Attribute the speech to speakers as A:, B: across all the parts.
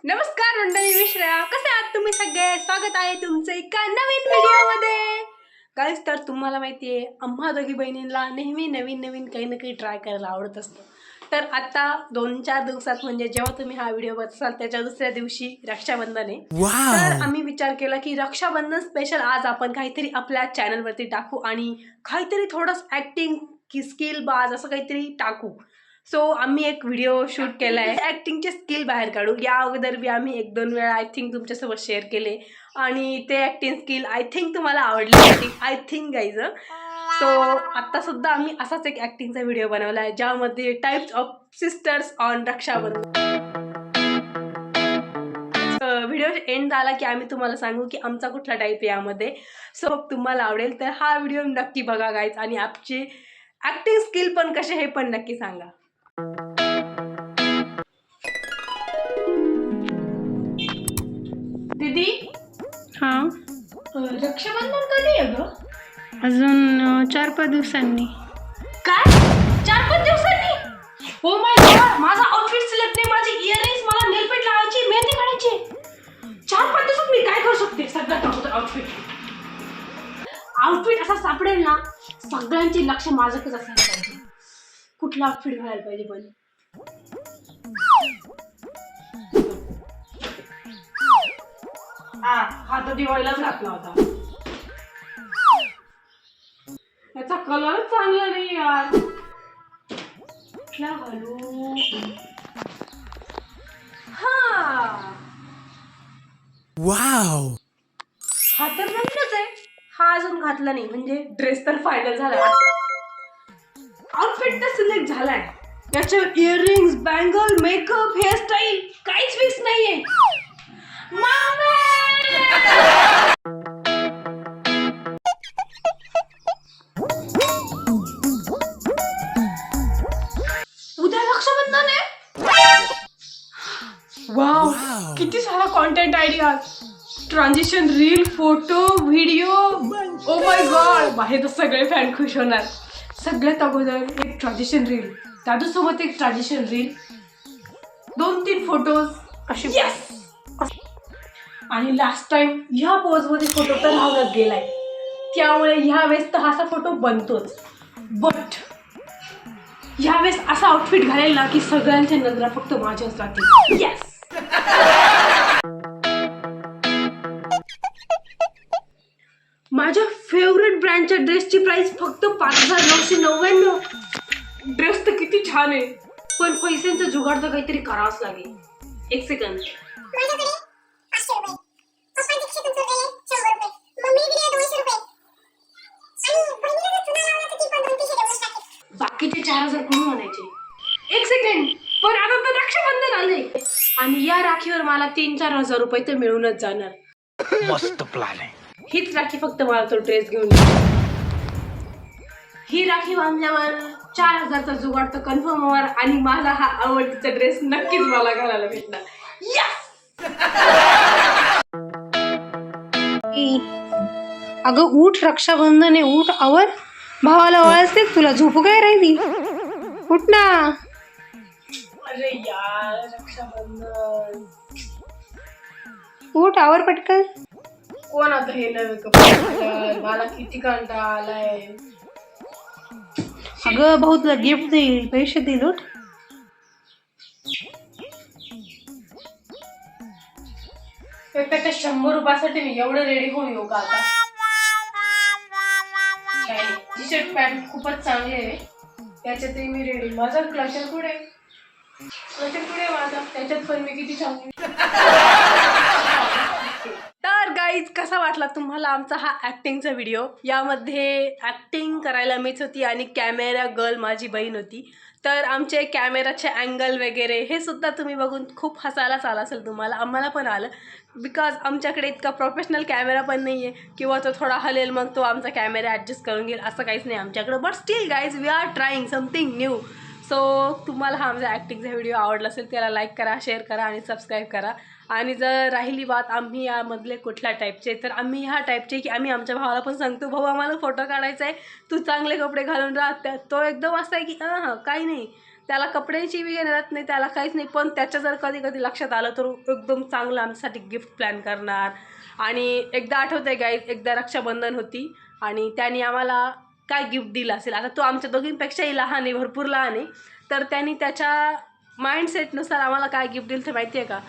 A: नमस्कार मंडळी, मी श्रेया. कसे आहात तुम्ही सगळे? स्वागत आहे तुमचं एका नवीन व्हिडिओमध्ये. गाईस, तर तुम्हाला माहिती आहे आम्हा दोघी बहिणींना नेहमी नवीन नवीन काही ना काही ट्राय करायला आवडत असतं. तर आता 2-4 दिवसात म्हणजे जेव्हा तुम्ही हा व्हिडिओ बघसाल त्याच्या दुसऱ्या दिवशी रक्षाबंधन आहे. तर आम्ही विचार केला की रक्षाबंधन स्पेशल आज आपण काहीतरी आपल्या चॅनलवरती टाकू आणि काहीतरी थोडंसं ॲक्टिंग की स्किल बाज असं काहीतरी टाकू. सो आम्ही एक व्हिडिओ शूट केला आहे, ॲक्टिंगचे स्किल बाहेर काढू. या अगोदर बी आम्ही 1-2 वेळा आय थिंक तुमच्यासोबत शेअर केले आणि ते ॲक्टिंग स्किल आय थिंक तुम्हाला आवडले. I think guys. सो आता सुद्धा आम्ही असाच एक ॲक्टिंगचा व्हिडिओ बनवला आहे ज्यामध्ये types of sisters on Rakshabandhan. Video end झाला की आम्ही तुम्हाला सांगू की आमचा कुठला टाईप आहे यामध्ये. सो तुम्हाला आवडेल तर हा व्हिडिओ नक्की बघा गाईज आणि आमची ॲक्टिंग स्किल पण कसे हे पण नक्की सांगा. दीदी,
B: हां,
A: रक्षाबंधन कधी आहे ग?
B: अजून 4-5 दिवसांनी.
A: काय 4-5 दिवसांनी? ओ माय गॉड, माझा आउटफिट सिलेक्ट नाही, माझी इयरिंग्स, मला नेलपेंट लावायची, मेहंदी काढायची. 4-5 दिवसात मी काय करू शकते? सगळ्यात अगोदर आउटफिट असा सापडेल ना, सगळ्यांचे लक्ष माझ्याकडेच असायला पाहिजे. कुठला आउटफिट घालायला पाहिजे पण? हा तर दिवाळीलाच घातला होता. याचा कलरच चांगला नाही यार. कुठला घालू?
C: वाव,
A: हा तर नवीनच आहे. हा अजून घातला नाही म्हणजे ड्रेस तर फायनल झाला. आउटफिट तर सिलेक्ट झालाय. त्याच्यावर इयरिंग्स, बँगल, मेकअप, हेअरस्टाईल काहीच फिक्स नाहीये. उद्या रक्षाबंधन आहे. वाव, किती सारा content idea. Transition reel, photo, video. Oh my god, हे तर सगळे फॅन खुश होणार. सगळ्यात अगोदर एक ट्रान्झिशन रील, दादूसोबत एक ट्रान्झिशन रील, 2-3 फोटोज असे. यस. आणि लास्ट टाइम ह्या पोजमध्ये फोटो तर राहूनच गेलाय, त्यामुळे ह्या वेळेस तर असा फोटो बनतोच. बट ह्या वेळेस असा आउटफिट घालेल ना की सगळ्यांच्या नजरा फक्त माझ्याच राहतील. यस. माझ्या फेवरेट ब्रँडच्या ड्रेसची प्राइस फक्त 5,999. ड्रेस तर किती छान आहे, पण पैशांचा जुगाड तर काहीतरी करावाच लागेल. एक सेकंड. बाकीचे 4,000 कोणी म्हणायचे. एक सेकंड, पण आता तर रक्षाबंधन आले आणि या राखीवर मला 3-4 हजार रुपये तर मिळूनच जाणार.
C: मस्त प्लॅन आहे.
A: हीच राखी फक्त मला तो ड्रेस घेऊन. ही राखी बांधल्यावर 4,000चा जुगाड तर कन्फर्म होणार आणि माझा हा आवडतीचा ड्रेस नक्कीच मला घालायला भेटणार. यस.
B: अगं उठ, रक्षाबंधन आहे, उठ, आवर. भावाला ओळखते तुला, झोपू काय राहिली? उठ ना.
A: अरे यार, रक्षाबंधन.
B: उठ, आवर पटकन.
A: कोण आता हे नवे कपडे? मला किती कंटाळा आलाय.
B: अगं भाऊ तुला गिफ्ट देईल, पैसे देईल. उठ.
A: त्याच्या 100 रुपयासाठी मी एवढं रेडी होऊन येऊ का आता? टी शर्ट पॅन्ट खूपच चांगली आहे, त्याच्यातही मी रेडी. माझा क्लचर पुढे माझा, त्याच्यात पण मी किती चांगली. तर गाईज, कसा वाटला तुम्हाला आमचा हा ॲक्टिंगचा व्हिडिओ? यामध्ये ॲक्टिंग करायला मीच होती आणि कॅमेरा गर्ल माझी बहीण होती. तर आमचे कॅमेराचे अँगल वगैरे हे सुद्धा तुम्ही बघून खूप हसायलाच आलं असेल तुम्हाला. आम्हाला पण आलं, बिकॉज आमच्याकडे इतका प्रोफेशनल कॅमेरा पण नाही आहे किंवा तो थोडा हलेल मग तो आमचा कॅमेरा ॲडजस्ट करून घेईल, असं काहीच नाही आमच्याकडं. But still guys, we are trying something new. So तुम्हाला हा आमचा ॲक्टिंगचा व्हिडिओ आवडला असेल त्याला लाईक करा, शेअर करा आणि सबस्क्राईब करा. आणि जर राहिली बात आम्ही यामधले कुठल्या टाईपचे, तर आम्ही ह्या टाईपचे की आम्ही आमच्या भावाला पण सांगतो, भाऊ आम्हाला फोटो काढायचा आहे, तू चांगले कपडे घालून राहत. तो एकदम असं आहे की हां काही नाही, त्याला कपड्यांची बी घेणार नाही, त्याला काहीच नाही, पण त्याच्या जर कधी कधी लक्षात आलं तर एकदम चांगलं आमच्यासाठी गिफ्ट प्लॅन करणार. आणि एकदा आठवतं आहे गाईज, एकदा रक्षाबंधन होती आणि त्याने आम्हाला काय गिफ्ट दिलं असेल. आता तो आमच्या दोघींपेक्षाही लहान आहे, भरपूर लहान आहे. तर त्यांनी त्याच्या माइंडसेटनुसार आम्हाला काय गिफ्ट दिलं ते माहिती आहे का?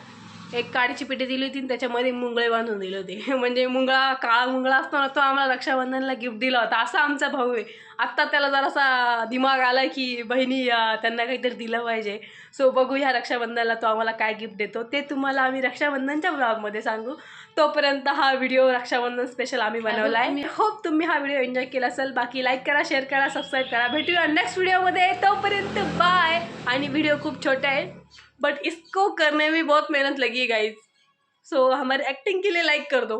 A: एक काडीची पेटी दिली होती आणि त्याच्यामध्ये मुंगळे बांधून दिले होते. म्हणजे मुंगळा, काळा मुंगळा असतो ना, तो आम्हाला रक्षाबंधनला गिफ्ट दिला होता. असा आमचा भाऊ आहे. आत्ता त्याला जरासा दिमाग आला की बहिणी त्यांना काहीतरी दिलं पाहिजे. सो बघू ह्या रक्षाबंधनाला तो आम्हाला काय गिफ्ट देतो ते तुम्हाला आम्ही रक्षाबंधनच्या ब्लॉगमध्ये सांगू. तोपर्यंत हा व्हिडिओ रक्षाबंधन स्पेशल आम्ही बनवला आहे. होप तुम्ही हा व्हिडिओ एन्जॉय केला असेल. बाकी लाईक करा, शेअर करा, सबस्क्राईब करा. भेटूया नेक्स्ट व्हिडिओमध्ये. तोपर्यंत बाय. आणि वीडियो खूप छोटा है बट इसको करने में बहुत मेहनत लगी है गाइज. सो हमारी एक्टिंग के लिए लाइक कर दो.